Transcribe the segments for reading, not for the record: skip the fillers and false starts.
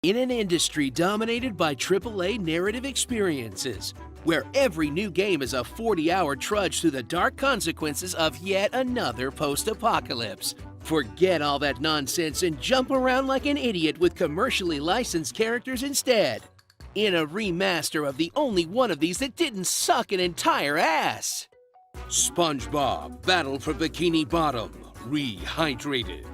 In an industry dominated by AAA narrative experiences, where every new game is a 40-hour trudge through the dark consequences of yet another post-apocalypse, forget all that nonsense and jump around like an idiot with commercially licensed characters instead. In a remaster of the only one of these that didn't suck an entire ass. SpongeBob Battle for Bikini Bottom Rehydrated.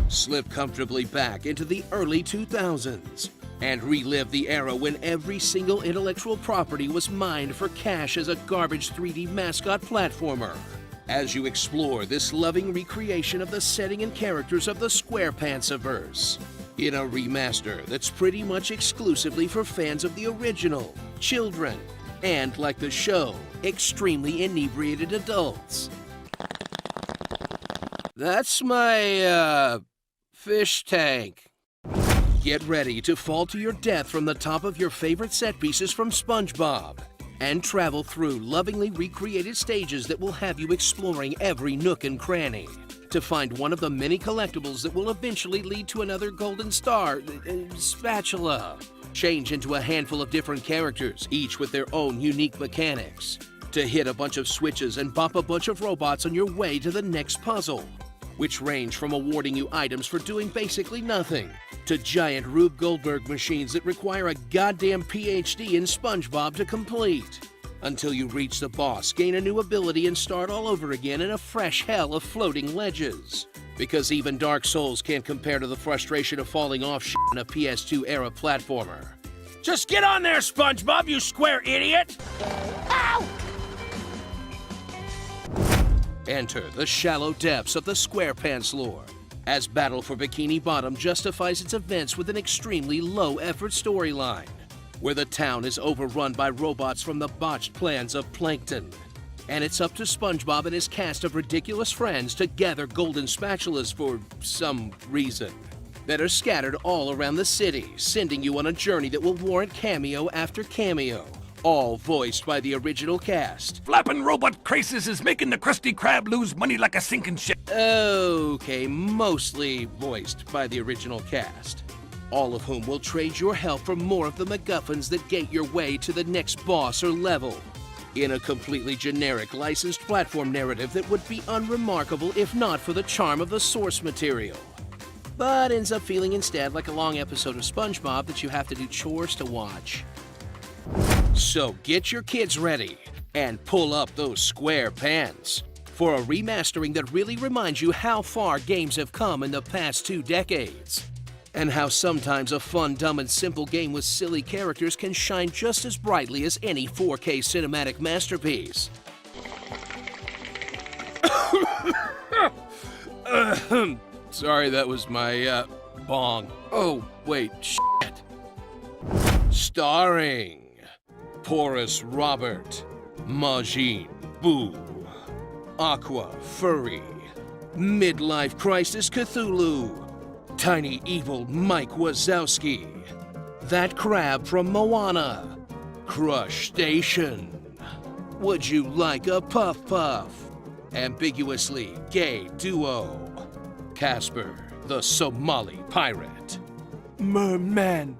Slip comfortably back into the early 2000s and relive the era when every single intellectual property was mined for cash as a garbage 3D mascot platformer. As you explore this loving recreation of the setting and characters of the SquarePants-averse, in a remaster that's pretty much exclusively for fans of the original, children, and, like the show, extremely inebriated adults. That's my, fish tank. Get ready to fall to your death from the top of your favorite set pieces from SpongeBob and travel through lovingly recreated stages that will have you exploring every nook and cranny to find one of the many collectibles that will eventually lead to another golden star, spatula. Change into a handful of different characters, each with their own unique mechanics, to hit a bunch of switches and bop a bunch of robots on your way to the next puzzle, which range from awarding you items for doing basically nothing, to giant Rube Goldberg machines that require a goddamn PhD in SpongeBob to complete, until you reach the boss, gain a new ability, and start all over again in a fresh hell of floating ledges. Because even Dark Souls can't compare to the frustration of falling off shit in a PS2-era platformer. Just get on there, SpongeBob, you square idiot! Ow! Enter the shallow depths of the SquarePants lore, as Battle for Bikini Bottom justifies its events with an extremely low-effort storyline, where the town is overrun by robots from the botched plans of Plankton. And it's up to SpongeBob and his cast of ridiculous friends to gather golden spatulas for some reason, that are scattered all around the city, sending you on a journey that will warrant cameo after cameo, all voiced by the original cast. Flapping robot crisis is making the Krusty Krab lose money like a sinking ship. Okay, mostly voiced by the original cast, all of whom will trade your help for more of the MacGuffins that gate your way to the next boss or level, in a completely generic licensed platform narrative that would be unremarkable if not for the charm of the source material, but ends up feeling instead like a long episode of SpongeBob that you have to do chores to watch. So get your kids ready and pull up those square pants for a remastering that really reminds you how far games have come in the past 2 decades, and how sometimes a fun, dumb, and simple game with silly characters can shine just as brightly as any 4K cinematic masterpiece. Sorry, that was my, bong. Oh, wait, shit. Starring Porous Robert, Majin Buu, Aqua Furry, Midlife Crisis Cthulhu, Tiny Evil Mike Wazowski, That Crab from Moana, Crush Station, Would You Like a Puff Puff, Ambiguously Gay Duo, Casper the Somali Pirate, Merman,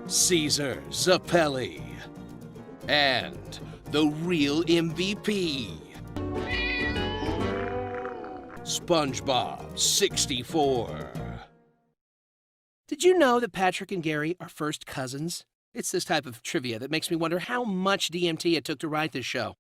Caesar Zappelli, and the real MVP, SpongeBob 64. Did you know that Patrick and Gary are first cousins? It's this type of trivia that makes me wonder how much DMT it took to write this show.